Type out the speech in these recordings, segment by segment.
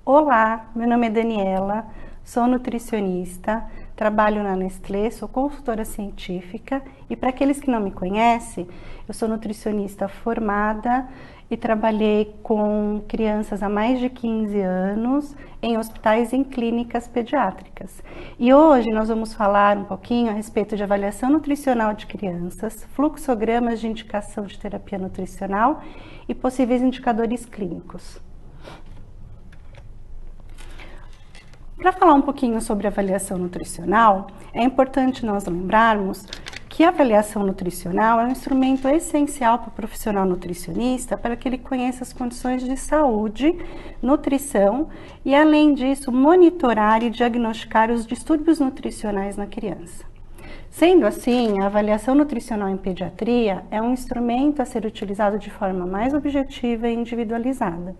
Olá, meu nome é Daniela, sou nutricionista, trabalho na Nestlé, sou consultora científica e para aqueles que não me conhecem, eu sou nutricionista formada e trabalhei com crianças há mais de 15 anos em hospitais e em clínicas pediátricas. E hoje nós vamos falar um pouquinho a respeito de avaliação nutricional de crianças, fluxogramas de indicação de terapia nutricional e possíveis indicadores clínicos. Para falar um pouquinho sobre avaliação nutricional, é importante nós lembrarmos que a avaliação nutricional é um instrumento essencial para o profissional nutricionista para que ele conheça as condições de saúde, nutrição e, além disso, monitorar e diagnosticar os distúrbios nutricionais na criança. Sendo assim, a avaliação nutricional em pediatria é um instrumento a ser utilizado de forma mais objetiva e individualizada.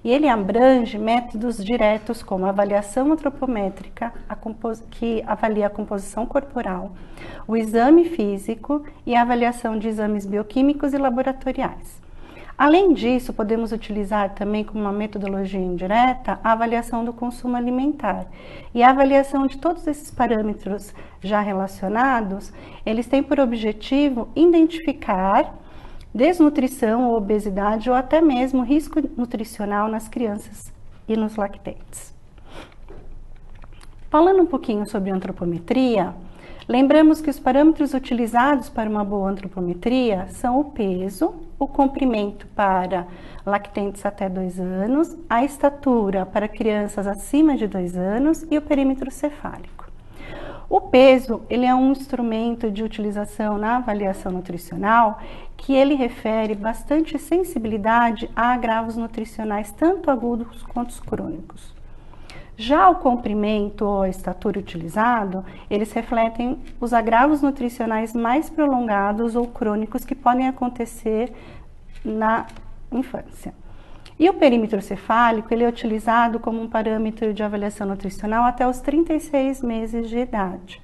E ele abrange métodos diretos como a avaliação antropométrica, que avalia a composição corporal, o exame físico e a avaliação de exames bioquímicos e laboratoriais. Além disso, podemos utilizar também como uma metodologia indireta a avaliação do consumo alimentar. E a avaliação de todos esses parâmetros já relacionados, eles têm por objetivo identificar desnutrição ou obesidade ou até mesmo risco nutricional nas crianças e nos lactentes. Falando um pouquinho sobre antropometria, lembramos que os parâmetros utilizados para uma boa antropometria são o peso, o comprimento para lactentes até 2 anos, a estatura para crianças acima de 2 anos e o perímetro cefálico. O peso, ele é um instrumento de utilização na avaliação nutricional que ele refere bastante sensibilidade a agravos nutricionais, tanto agudos quanto crônicos. Já o comprimento ou a estatura utilizado, eles refletem os agravos nutricionais mais prolongados ou crônicos que podem acontecer na infância. E o perímetro cefálico, ele é utilizado como um parâmetro de avaliação nutricional até os 36 meses de idade,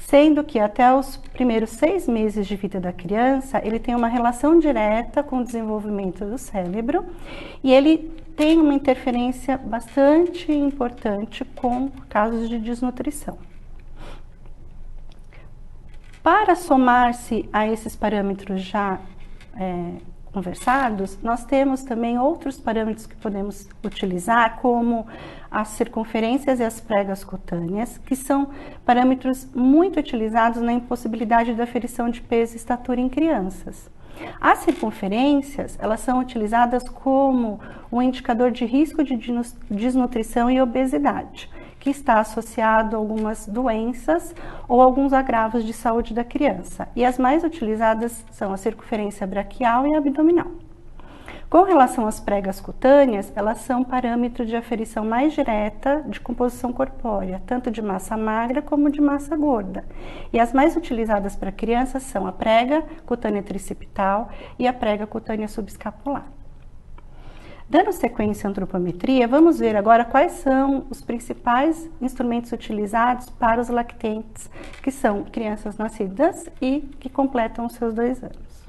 sendo que até os primeiros 6 meses de vida da criança, ele tem uma relação direta com o desenvolvimento do cérebro e ele tem uma interferência bastante importante com casos de desnutrição. Para somar-se a esses parâmetros já conversados, nós temos também outros parâmetros que podemos utilizar, como as circunferências e as pregas cutâneas, que são parâmetros muito utilizados na impossibilidade da aferição de peso e estatura em crianças. As circunferências, elas são utilizadas como um indicador de risco de desnutrição e obesidade, que está associado a algumas doenças ou alguns agravos de saúde da criança. E as mais utilizadas são a circunferência braquial e abdominal. Com relação às pregas cutâneas, elas são parâmetros de aferição mais direta de composição corpórea, tanto de massa magra como de massa gorda. E as mais utilizadas para crianças são a prega cutânea tricipital e a prega cutânea subescapular. Dando sequência à antropometria, vamos ver agora quais são os principais instrumentos utilizados para os lactentes, que são crianças nascidas e que completam os seus 2 anos.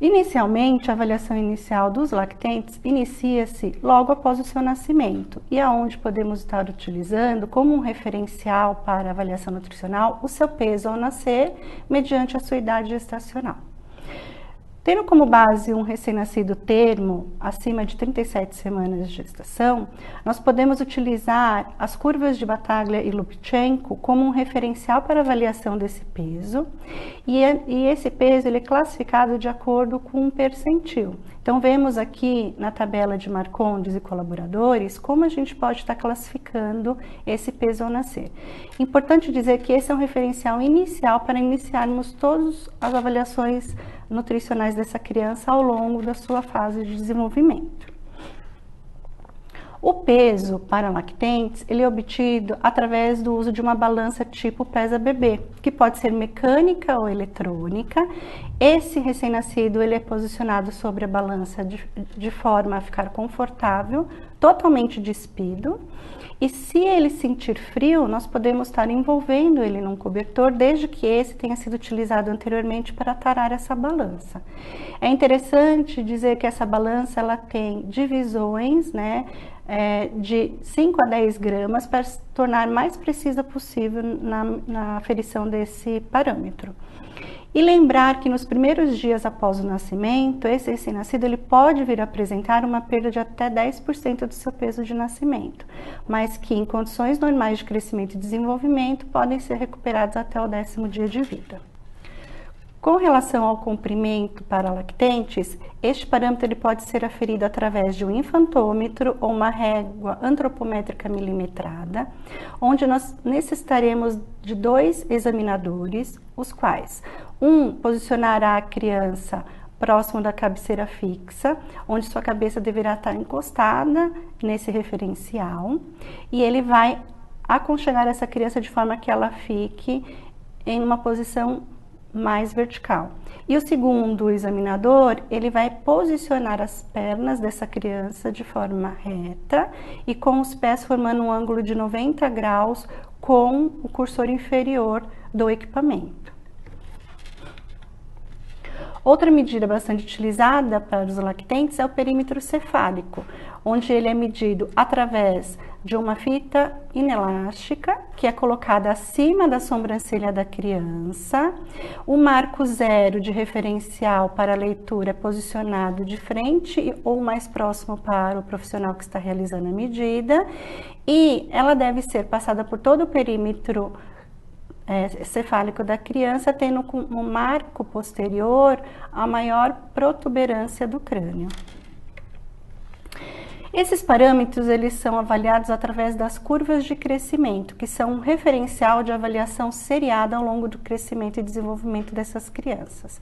Inicialmente, a avaliação inicial dos lactentes inicia-se logo após o seu nascimento e aonde podemos estar utilizando como um referencial para a avaliação nutricional o seu peso ao nascer, mediante a sua idade gestacional. Tendo como base um recém-nascido termo acima de 37 semanas de gestação, nós podemos utilizar as curvas de Battaglia e Lubchenco como um referencial para avaliação desse peso, e esse peso ele é classificado de acordo com um percentil. Então vemos aqui na tabela de Marcondes e colaboradores como a gente pode estar classificando esse peso ao nascer. Importante dizer que esse é um referencial inicial para iniciarmos todas as avaliações nutricionais dessa criança ao longo da sua fase de desenvolvimento. O peso para lactentes, ele é obtido através do uso de uma balança tipo pesa-bebê, que pode ser mecânica ou eletrônica, Esse recém-nascido, ele é posicionado sobre a balança de forma a ficar confortável, totalmente despido. E se ele sentir frio, nós podemos estar envolvendo ele num cobertor, desde que esse tenha sido utilizado anteriormente para tarar essa balança. É interessante dizer que essa balança, ela tem divisões, né, de 5 a 10 gramas para se tornar mais precisa possível na aferição desse parâmetro. E lembrar que nos primeiros dias após o nascimento, esse recém-nascido ele pode vir a apresentar uma perda de até 10% do seu peso de nascimento, mas que em condições normais de crescimento e desenvolvimento podem ser recuperados até o 10º dia de vida. Com relação ao comprimento para lactentes, este parâmetro ele pode ser aferido através de um infantômetro ou uma régua antropométrica milimetrada, onde nós necessitaremos de 2 examinadores, os quais um posicionará a criança próximo da cabeceira fixa, onde sua cabeça deverá estar encostada nesse referencial, e ele vai aconchegar essa criança de forma que ela fique em uma posição mais vertical. E o segundo examinador, ele vai posicionar as pernas dessa criança de forma reta e com os pés formando um ângulo de 90 graus com o cursor inferior do equipamento. Outra medida bastante utilizada para os lactentes é o perímetro cefálico, onde ele é medido através de uma fita inelástica, que é colocada acima da sobrancelha da criança. O marco zero de referencial para a leitura é posicionado de frente ou mais próximo para o profissional que está realizando a medida, e ela deve ser passada por todo o perímetro cefálico da criança, tendo no marco posterior a maior protuberância do crânio. Esses parâmetros eles são avaliados através das curvas de crescimento, que são um referencial de avaliação seriada ao longo do crescimento e desenvolvimento dessas crianças.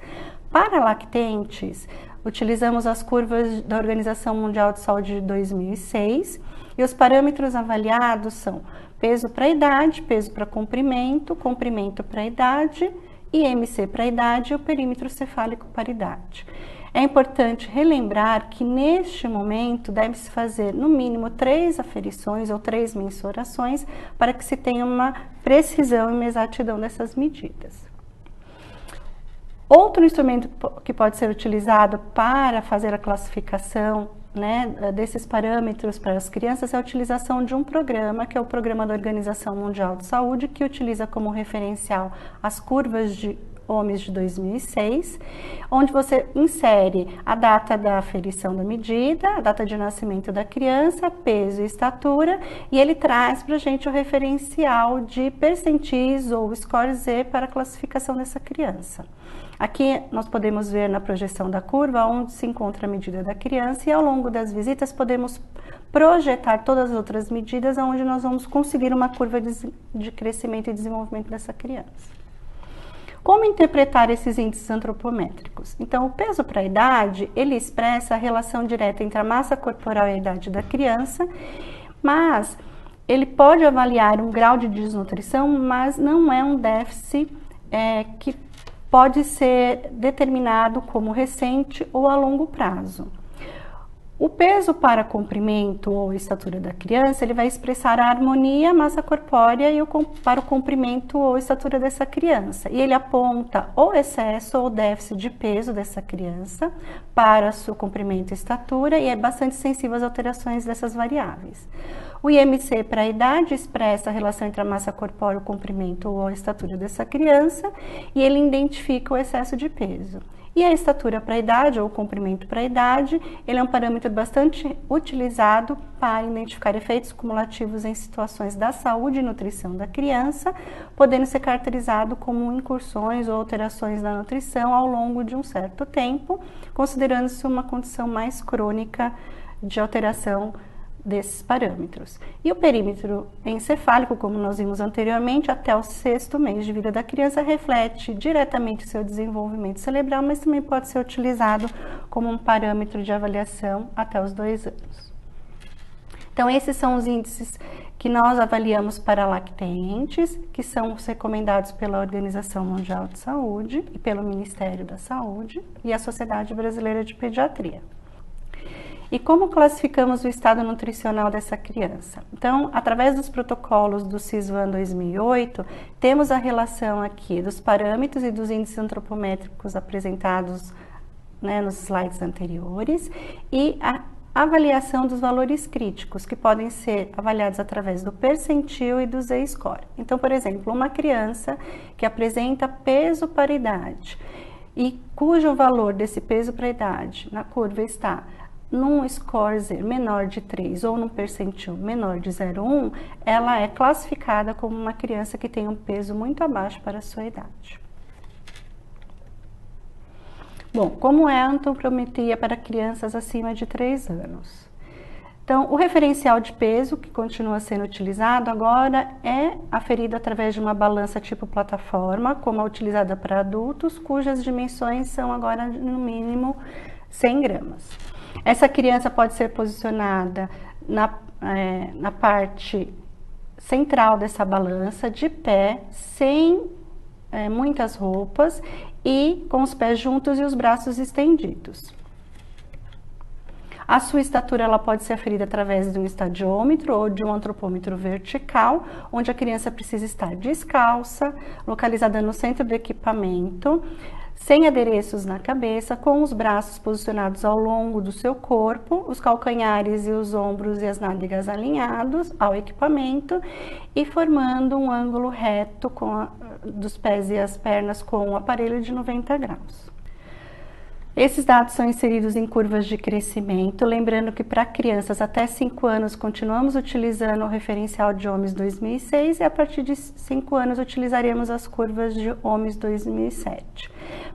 Para lactentes, utilizamos as curvas da Organização Mundial de Saúde de 2006 e os parâmetros avaliados são peso para idade, peso para comprimento, comprimento para idade, IMC para idade e o perímetro cefálico para idade. É importante relembrar que neste momento deve-se fazer no mínimo 3 aferições ou 3 mensurações para que se tenha uma precisão e uma exatidão dessas medidas. Outro instrumento que pode ser utilizado para fazer a classificação, desses parâmetros para as crianças é a utilização de um programa, que é o Programa da Organização Mundial de Saúde, que utiliza como referencial as curvas de OMS de 2006, onde você insere a data da aferição da medida, a data de nascimento da criança, peso e estatura, e ele traz para a gente o referencial de percentis ou score Z para a classificação dessa criança. Aqui nós podemos ver na projeção da curva onde se encontra a medida da criança, e ao longo das visitas podemos projetar todas as outras medidas onde nós vamos conseguir uma curva de crescimento e desenvolvimento dessa criança. Como interpretar esses índices antropométricos? Então, o peso para a idade, ele expressa a relação direta entre a massa corporal e a idade da criança, mas ele pode avaliar um grau de desnutrição, mas não é um déficit que pode ser determinado como recente ou a longo prazo. O peso para comprimento ou estatura da criança, ele vai expressar a harmonia, massa corpórea para o comprimento ou estatura dessa criança. E ele aponta o excesso ou déficit de peso dessa criança para seu comprimento e estatura, e é bastante sensível às alterações dessas variáveis. O IMC para a idade expressa a relação entre a massa corpórea, o comprimento ou a estatura dessa criança, e ele identifica o excesso de peso. E a estatura para a idade, ou comprimento para a idade, ele é um parâmetro bastante utilizado para identificar efeitos cumulativos em situações da saúde e nutrição da criança, podendo ser caracterizado como incursões ou alterações na nutrição ao longo de um certo tempo, considerando-se uma condição mais crônica de alteração desses parâmetros. E o perímetro encefálico, como nós vimos anteriormente, até o 6º mês de vida da criança, reflete diretamente o seu desenvolvimento cerebral, mas também pode ser utilizado como um parâmetro de avaliação até os 2 anos. Então, esses são os índices que nós avaliamos para lactentes, que são os recomendados pela Organização Mundial de Saúde e pelo Ministério da Saúde e a Sociedade Brasileira de Pediatria. E como classificamos o estado nutricional dessa criança? Então, através dos protocolos do SISVAN 2008, temos a relação aqui dos parâmetros e dos índices antropométricos apresentados, né, nos slides anteriores, e a avaliação dos valores críticos, que podem ser avaliados através do percentil e do Z-score. Então, por exemplo, uma criança que apresenta peso para idade e cujo valor desse peso para idade na curva está num score menor de 3 ou num percentil menor de 0,1, ela é classificada como uma criança que tem um peso muito abaixo para a sua idade. Bom, como é a antropometria para crianças acima de 3 anos? Então, o referencial de peso, que continua sendo utilizado agora, é aferido através de uma balança tipo plataforma, como a utilizada para adultos, cujas dimensões são agora no mínimo 100 gramas. Essa criança pode ser posicionada na parte central dessa balança, de pé, sem muitas roupas e com os pés juntos e os braços estendidos. A sua estatura ela pode ser aferida através de um estadiômetro ou de um antropômetro vertical, onde a criança precisa estar descalça, localizada no centro do equipamento, sem adereços na cabeça, com os braços posicionados ao longo do seu corpo, os calcanhares e os ombros e as nádegas alinhados ao equipamento e formando um ângulo reto dos pés e as pernas com um aparelho de 90 graus. Esses dados são inseridos em curvas de crescimento, lembrando que para crianças até 5 anos continuamos utilizando o referencial de OMS 2006 e a partir de 5 anos utilizaremos as curvas de OMS 2007.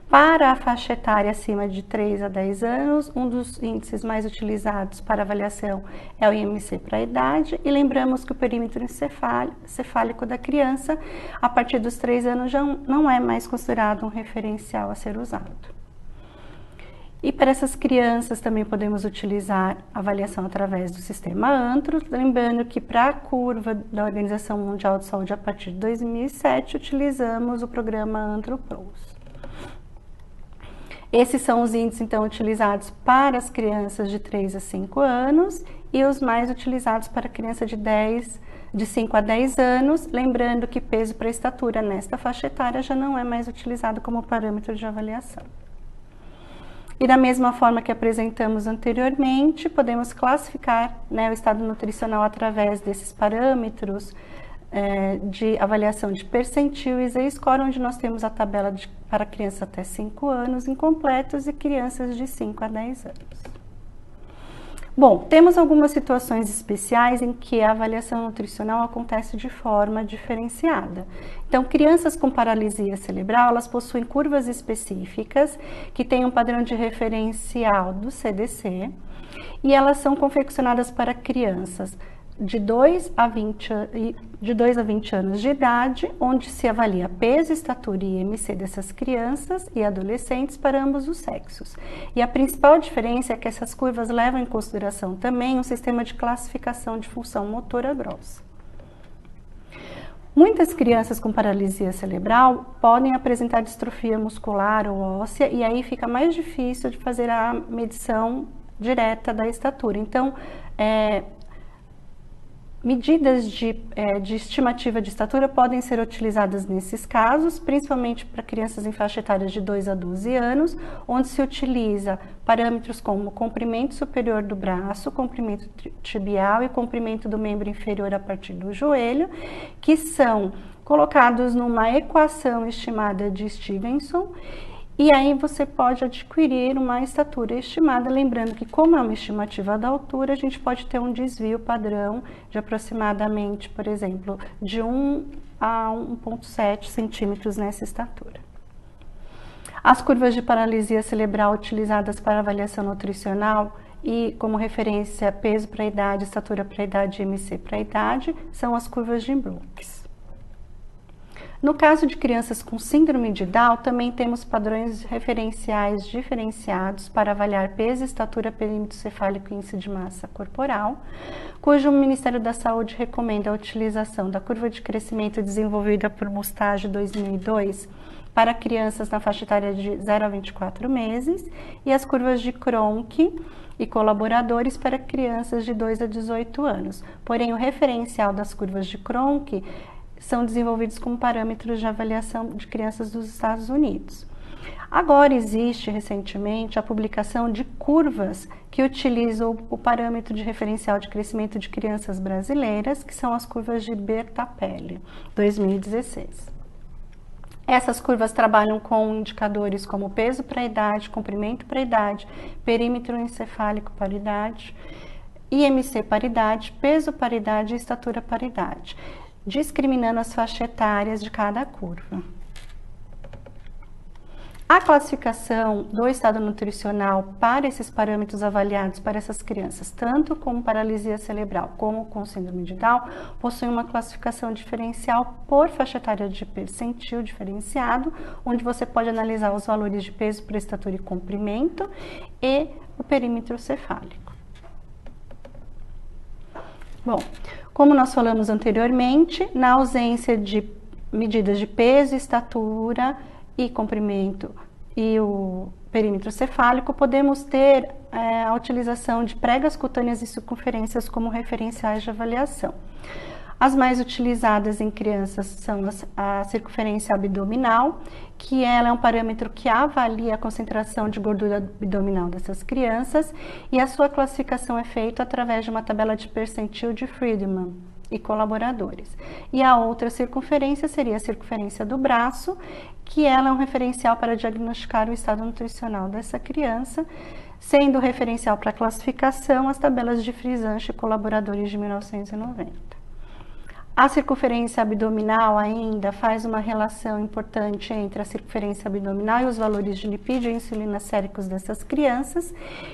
Para a faixa etária acima de 3 a 10 anos, um dos índices mais utilizados para avaliação é o IMC para a idade e lembramos que o perímetro encefálico da criança a partir dos 3 anos já não é mais considerado um referencial a ser usado. E para essas crianças também podemos utilizar avaliação através do sistema ANTRO, lembrando que para a curva da Organização Mundial de Saúde a partir de 2007 utilizamos o programa ANTRO-PROS. Esses são os índices então utilizados para as crianças de 3 a 5 anos e os mais utilizados para criança de 5 a 10 anos, lembrando que peso para estatura nesta faixa etária já não é mais utilizado como parâmetro de avaliação. E da mesma forma que apresentamos anteriormente, podemos classificar, né, o estado nutricional através desses parâmetros de avaliação de percentil e Z-score, onde nós temos a tabela para crianças até 5 anos incompletos e crianças de 5 a 10 anos. Bom, temos algumas situações especiais em que a avaliação nutricional acontece de forma diferenciada. Então, crianças com paralisia cerebral, elas possuem curvas específicas que têm um padrão de referencial do CDC e elas são confeccionadas para crianças de 2 a 20 anos de idade, onde se avalia peso, estatura e IMC dessas crianças e adolescentes para ambos os sexos. E a principal diferença é que essas curvas levam em consideração também um sistema de classificação de função motora grossa. Muitas crianças com paralisia cerebral podem apresentar distrofia muscular ou óssea e aí fica mais difícil de fazer a medição direta da estatura. Então, medidas de estimativa de estatura podem ser utilizadas nesses casos, principalmente para crianças em faixa etária de 2 a 12 anos, onde se utiliza parâmetros como comprimento superior do braço, comprimento tibial e comprimento do membro inferior a partir do joelho, que são colocados numa equação estimada de Stevenson. E aí você pode adquirir uma estatura estimada, lembrando que como é uma estimativa da altura, a gente pode ter um desvio padrão de aproximadamente, por exemplo, de 1 a 1,7 centímetros nessa estatura. As curvas de paralisia cerebral utilizadas para avaliação nutricional e como referência peso para a idade, estatura para a idade e IMC para a idade, são as curvas de Brooks. No caso de crianças com síndrome de Down, também temos padrões referenciais diferenciados para avaliar peso, estatura, perímetro cefálico e índice de massa corporal, cujo o Ministério da Saúde recomenda a utilização da curva de crescimento desenvolvida por Mustache 2002 para crianças na faixa etária de 0 a 24 meses e as curvas de Cronk e colaboradores para crianças de 2 a 18 anos. Porém, o referencial das curvas de Cronk são desenvolvidos como parâmetros de avaliação de crianças dos Estados Unidos. Agora existe recentemente a publicação de curvas que utilizam o parâmetro de referencial de crescimento de crianças brasileiras, que são as curvas de Bertapelli, 2016. Essas curvas trabalham com indicadores como peso para a idade, comprimento para a idade, perímetro encefálico para a idade, IMC para a idade, peso para a idade e estatura para a idade, discriminando as faixas etárias de cada curva. A classificação do estado nutricional para esses parâmetros avaliados para essas crianças, tanto com paralisia cerebral como com síndrome de Down, possui uma classificação diferencial por faixa etária de percentil diferenciado, onde você pode analisar os valores de peso para estatura e comprimento e o perímetro cefálico. Bom, como nós falamos anteriormente, na ausência de medidas de peso, estatura e comprimento e o perímetro cefálico, podemos ter a utilização de pregas cutâneas e circunferências como referenciais de avaliação. As mais utilizadas em crianças são a circunferência abdominal, que ela é um parâmetro que avalia a concentração de gordura abdominal dessas crianças, e a sua classificação é feita através de uma tabela de percentil de Friedman e colaboradores. E a outra circunferência seria a circunferência do braço, que ela é um referencial para diagnosticar o estado nutricional dessa criança, sendo referencial para a classificação as tabelas de Frisanche e colaboradores de 1990. A circunferência abdominal ainda faz uma relação importante entre a circunferência abdominal e os valores de lipídio e insulina séricos dessas crianças,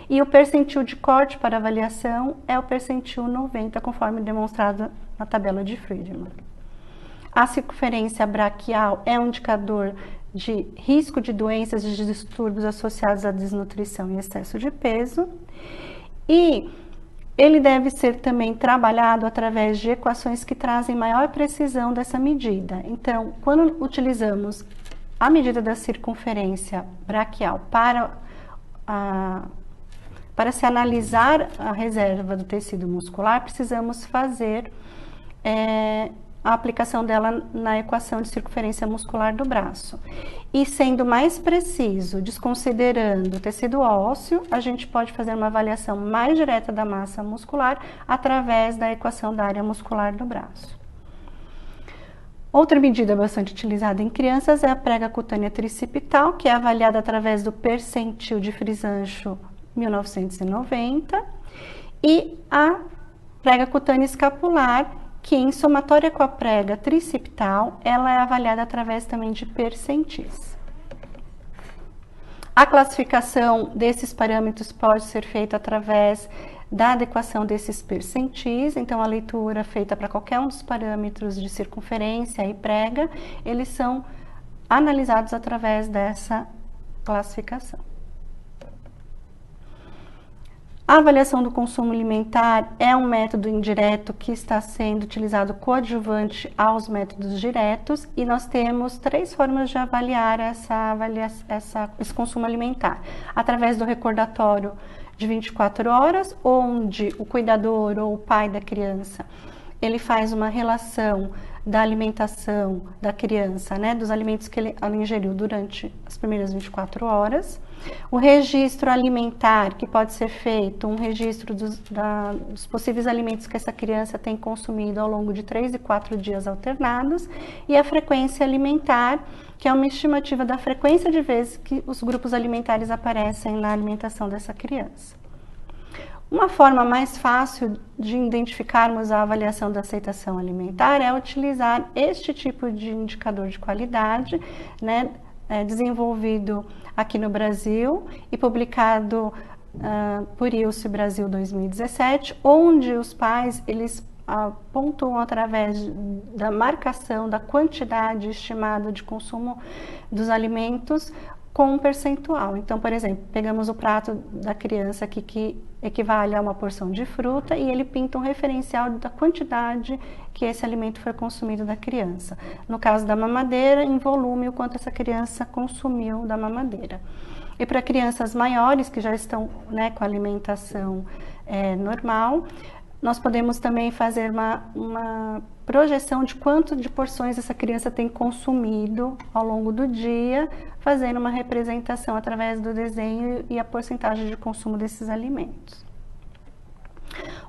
e o percentil de corte para avaliação é o percentil 90, conforme demonstrado na tabela de Friedman. A circunferência braquial é um indicador de risco de doenças e de distúrbios associados à desnutrição e excesso de peso, e ele deve ser também trabalhado através de equações que trazem maior precisão dessa medida. Então, quando utilizamos a medida da circunferência braquial para se analisar a reserva do tecido muscular, precisamos fazer a aplicação dela na equação de circunferência muscular do braço. E sendo mais preciso, desconsiderando o tecido ósseo, a gente pode fazer uma avaliação mais direta da massa muscular através da equação da área muscular do braço. Outra medida bastante utilizada em crianças é a prega cutânea tricipital, que é avaliada através do percentil de Frisancho 1990, e a prega cutânea escapular, que em somatória com a prega tricipital, ela é avaliada através também de percentis. A classificação desses parâmetros pode ser feita através da adequação desses percentis, então a leitura feita para qualquer um dos parâmetros de circunferência e prega, eles são analisados através dessa classificação. A avaliação do consumo alimentar é um método indireto que está sendo utilizado coadjuvante aos métodos diretos, e nós temos 3 formas de avaliar esse consumo alimentar. Através do recordatório de 24 horas, onde o cuidador ou o pai da criança, ele faz uma relação da alimentação da criança, dos alimentos que ela ingeriu durante as primeiras 24 horas. O registro alimentar, que pode ser feito, um registro dos possíveis alimentos que essa criança tem consumido ao longo de 3 e 4 dias alternados. E a frequência alimentar, que é uma estimativa da frequência de vezes que os grupos alimentares aparecem na alimentação dessa criança. Uma forma mais fácil de identificarmos a avaliação da aceitação alimentar é utilizar este tipo de indicador de qualidade, desenvolvido aqui no Brasil e publicado por ILSE Brasil 2017, onde os pais eles pontuam através da marcação da quantidade estimada de consumo dos alimentos com um percentual. Então, por exemplo, pegamos o prato da criança aqui, que equivale a uma porção de fruta, e ele pinta um referencial da quantidade que esse alimento foi consumido da criança. No caso da mamadeira, em volume, o quanto essa criança consumiu da mamadeira. E para crianças maiores, que já estão, né, com alimentação normal, nós podemos também fazer uma projeção de quanto de porções essa criança tem consumido ao longo do dia, fazendo uma representação através do desenho e a porcentagem de consumo desses alimentos.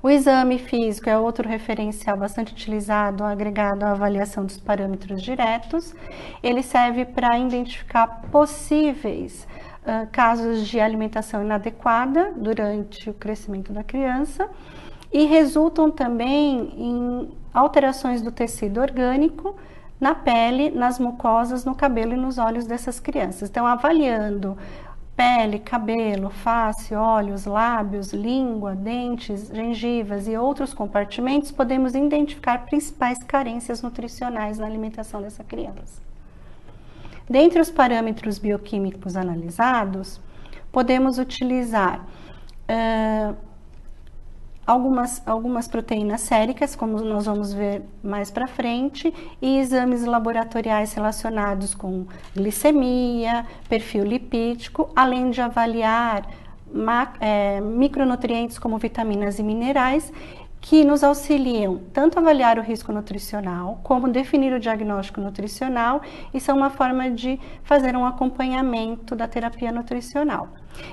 O exame físico é outro referencial bastante utilizado, agregado à avaliação dos parâmetros diretos. Ele serve para identificar possíveis casos de alimentação inadequada durante o crescimento da criança, e resultam também em alterações do tecido orgânico, na pele, nas mucosas, no cabelo e nos olhos dessas crianças. Então, avaliando pele, cabelo, face, olhos, lábios, língua, dentes, gengivas e outros compartimentos, podemos identificar principais carências nutricionais na alimentação dessa criança. Dentre os parâmetros bioquímicos analisados, podemos utilizar algumas proteínas séricas, como nós vamos ver mais para frente, e exames laboratoriais relacionados com glicemia, perfil lipídico, além de avaliar micronutrientes como vitaminas e minerais, que nos auxiliam tanto a avaliar o risco nutricional, como definir o diagnóstico nutricional, e são uma forma de fazer um acompanhamento da terapia nutricional.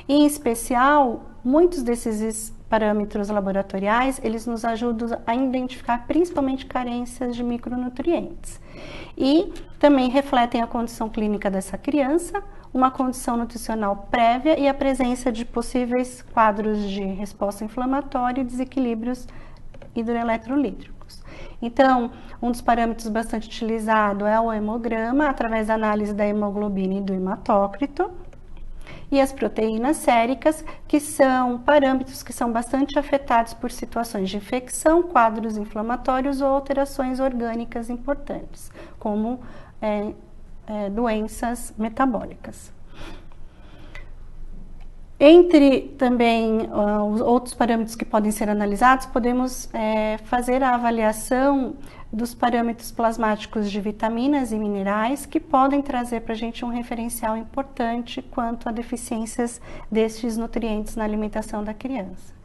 E, em especial, muitos desses parâmetros laboratoriais, eles nos ajudam a identificar principalmente carências de micronutrientes. E também refletem a condição clínica dessa criança, uma condição nutricional prévia e a presença de possíveis quadros de resposta inflamatória e desequilíbrios hidroeletrolíticos. Então, um dos parâmetros bastante utilizado é o hemograma, através da análise da hemoglobina e do hematócrito, e as proteínas séricas, que são parâmetros que são bastante afetados por situações de infecção, quadros inflamatórios ou alterações orgânicas importantes, como doenças metabólicas. Entre também os outros parâmetros que podem ser analisados, podemos fazer a avaliação dos parâmetros plasmáticos de vitaminas e minerais, que podem trazer para a gente um referencial importante quanto a deficiências destes nutrientes na alimentação da criança.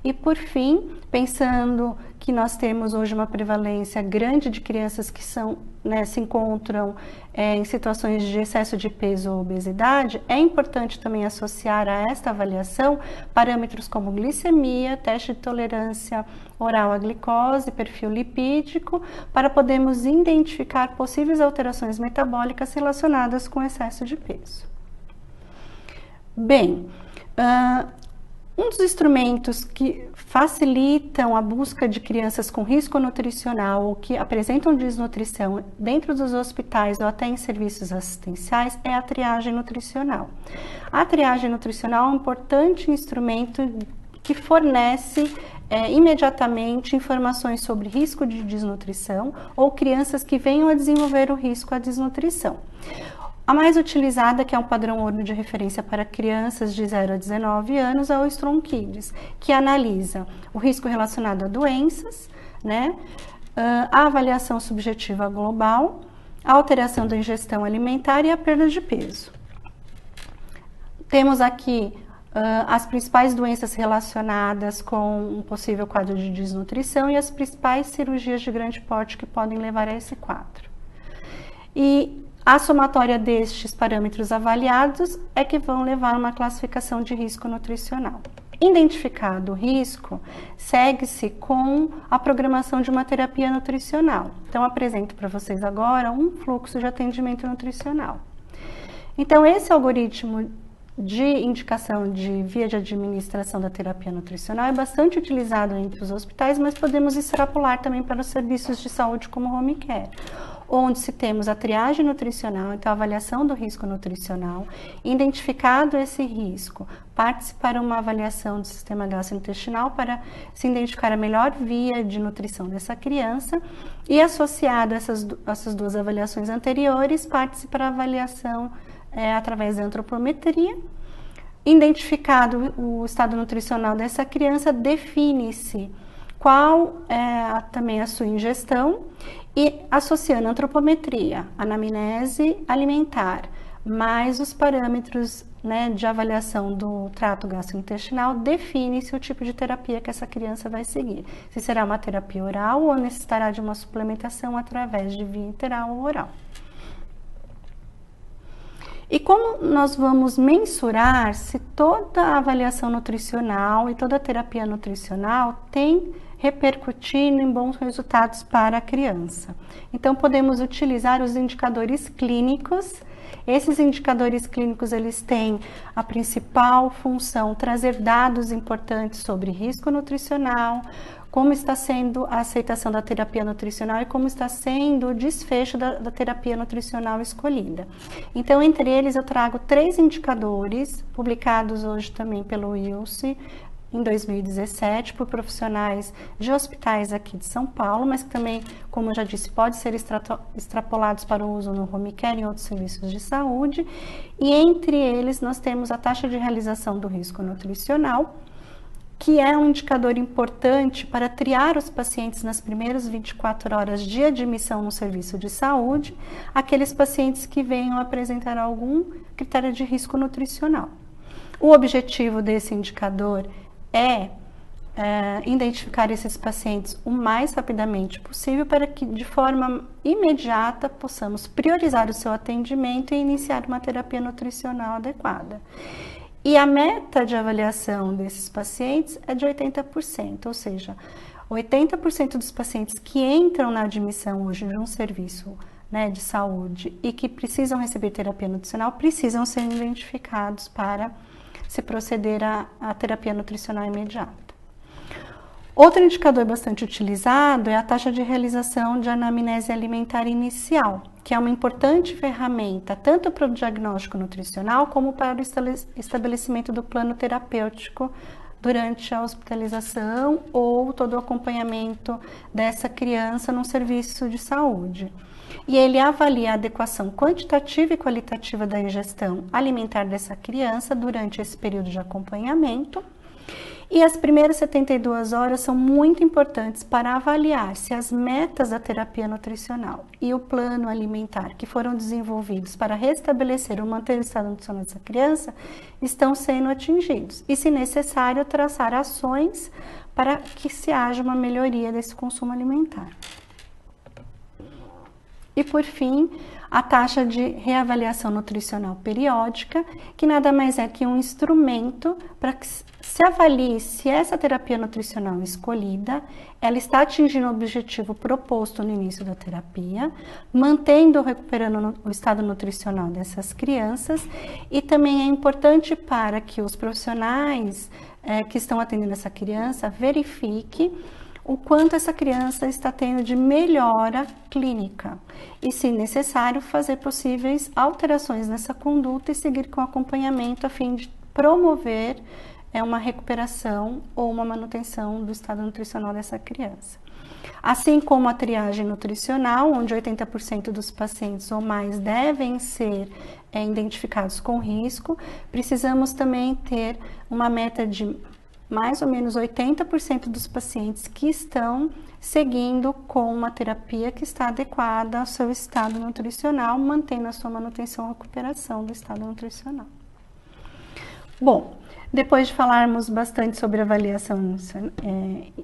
E por fim, pensando que nós temos hoje uma prevalência grande de crianças que se encontram em situações de excesso de peso ou obesidade, é importante também associar a esta avaliação parâmetros como glicemia, teste de tolerância oral à glicose, perfil lipídico, para podermos identificar possíveis alterações metabólicas relacionadas com excesso de peso. Bem, um dos instrumentos que facilitam a busca de crianças com risco nutricional ou que apresentam desnutrição dentro dos hospitais ou até em serviços assistenciais é a triagem nutricional. A triagem nutricional é um importante instrumento que fornece imediatamente informações sobre risco de desnutrição ou crianças que venham a desenvolver o risco à desnutrição. A mais utilizada, que é um padrão ouro de referência para crianças de 0 a 19 anos, é o Strong Kids, que analisa o risco relacionado a doenças, a avaliação subjetiva global, a alteração da ingestão alimentar e a perda de peso. Temos aqui as principais doenças relacionadas com um possível quadro de desnutrição e as principais cirurgias de grande porte que podem levar a esse quadro. E a somatória destes parâmetros avaliados é que vão levar a uma classificação de risco nutricional. Identificado o risco, segue-se com a programação de uma terapia nutricional. Então, apresento para vocês agora um fluxo de atendimento nutricional. Então, esse algoritmo de indicação de via de administração da terapia nutricional é bastante utilizado entre os hospitais, mas podemos extrapolar também para os serviços de saúde como home care. onde se temos a triagem nutricional, então a avaliação do risco nutricional, identificado esse risco, parte-se para uma avaliação do sistema gastrointestinal para se identificar a melhor via de nutrição dessa criança e associado a essas duas avaliações anteriores, parte-se para a avaliação através da antropometria. Identificado o estado nutricional dessa criança, define-se qual é também a sua ingestão e associando a antropometria, anamnese alimentar, mais os parâmetros, né, de avaliação do trato gastrointestinal, define-se o tipo de terapia que essa criança vai seguir. Se será uma terapia oral ou necessitará de uma suplementação através de via enteral ou oral. E como nós vamos mensurar se toda a avaliação nutricional e toda a terapia nutricional tem repercutindo em bons resultados para a criança? Então, podemos utilizar os indicadores clínicos. Esses indicadores clínicos, eles têm a principal função trazer dados importantes sobre risco nutricional, como está sendo a aceitação da terapia nutricional e como está sendo o desfecho da terapia nutricional escolhida. Então, entre eles, eu trago 3 indicadores, publicados hoje também pelo Wilson, em 2017, por profissionais de hospitais aqui de São Paulo, mas que também, como eu já disse, pode ser extrapolados para o uso no home care e em outros serviços de saúde. E entre eles, nós temos a taxa de realização do risco nutricional, que é um indicador importante para triar os pacientes nas primeiras 24 horas de admissão no serviço de saúde, aqueles pacientes que venham apresentar algum critério de risco nutricional. O objetivo desse indicador é identificar esses pacientes o mais rapidamente possível para que, de forma imediata, possamos priorizar o seu atendimento e iniciar uma terapia nutricional adequada. E a meta de avaliação desses pacientes é de 80%, ou seja, 80% dos pacientes que entram na admissão hoje de um serviço, né, de saúde e que precisam receber terapia nutricional precisam ser identificados para se proceder à terapia nutricional imediata. Outro indicador bastante utilizado é a taxa de realização de anamnese alimentar inicial, que é uma importante ferramenta tanto para o diagnóstico nutricional como para o estabelecimento do plano terapêutico durante a hospitalização ou todo o acompanhamento dessa criança num serviço de saúde. E ele avalia a adequação quantitativa e qualitativa da ingestão alimentar dessa criança durante esse período de acompanhamento. E as primeiras 72 horas são muito importantes para avaliar se as metas da terapia nutricional e o plano alimentar que foram desenvolvidos para restabelecer ou manter o estado nutricional dessa criança estão sendo atingidos. E, se necessário, traçar ações para que se haja uma melhoria desse consumo alimentar. E, por fim, a taxa de reavaliação nutricional periódica, que nada mais é que um instrumento para que se avalie se essa terapia nutricional escolhida, ela está atingindo o objetivo proposto no início da terapia, mantendo ou recuperando o estado nutricional dessas crianças, e também é importante para que os profissionais que estão atendendo essa criança verifiquem o quanto essa criança está tendo de melhora clínica e, se necessário, fazer possíveis alterações nessa conduta e seguir com acompanhamento a fim de promover uma recuperação ou uma manutenção do estado nutricional dessa criança. Assim como a triagem nutricional, onde 80% dos pacientes ou mais devem ser identificados com risco, precisamos também ter uma meta de mais ou menos 80% dos pacientes que estão seguindo com uma terapia que está adequada ao seu estado nutricional, mantendo a sua manutenção e recuperação do estado nutricional. Bom, depois de falarmos bastante sobre avaliação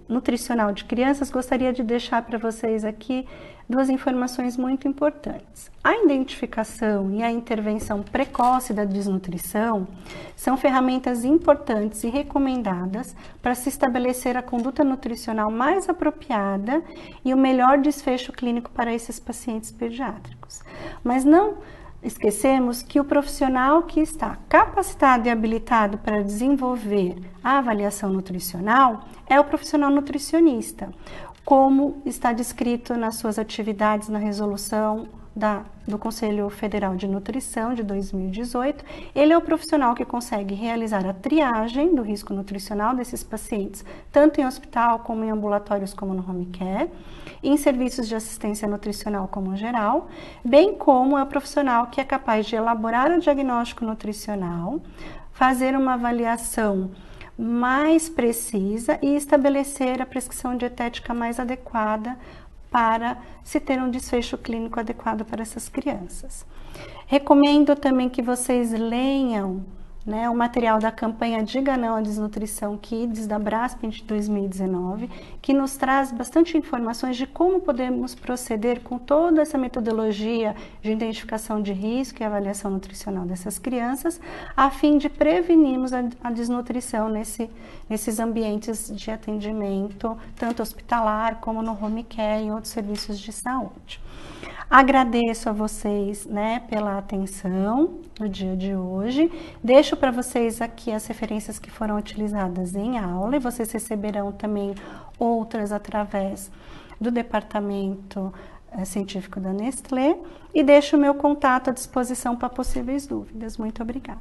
nutricional de crianças, gostaria de deixar para vocês aqui 2 informações muito importantes. A identificação e a intervenção precoce da desnutrição são ferramentas importantes e recomendadas para se estabelecer a conduta nutricional mais apropriada e o melhor desfecho clínico para esses pacientes pediátricos. Mas não esquecemos que o profissional que está capacitado e habilitado para desenvolver a avaliação nutricional é o profissional nutricionista. como está descrito nas suas atividades na resolução do Conselho Federal de Nutrição de 2018, ele é o profissional que consegue realizar a triagem do risco nutricional desses pacientes, tanto em hospital como em ambulatórios como no home care, em serviços de assistência nutricional como geral, bem como é o profissional que é capaz de elaborar o diagnóstico nutricional, fazer uma avaliação mais precisa e estabelecer a prescrição dietética mais adequada para se ter um desfecho clínico adequado para essas crianças. Recomendo também que vocês leiam, né, o material da campanha Diga Não à Desnutrição Kids da Brasp de 2019, que nos traz bastante informações de como podemos proceder com toda essa metodologia de identificação de risco e avaliação nutricional dessas crianças, a fim de prevenirmos a desnutrição nesses ambientes de atendimento, tanto hospitalar como no home care e outros serviços de saúde. Agradeço a vocês, né, pela atenção no dia de hoje. Deixo para vocês aqui as referências que foram utilizadas em aula e vocês receberão também outras através do departamento científico da Nestlé. E deixo o meu contato à disposição para possíveis dúvidas. Muito obrigada.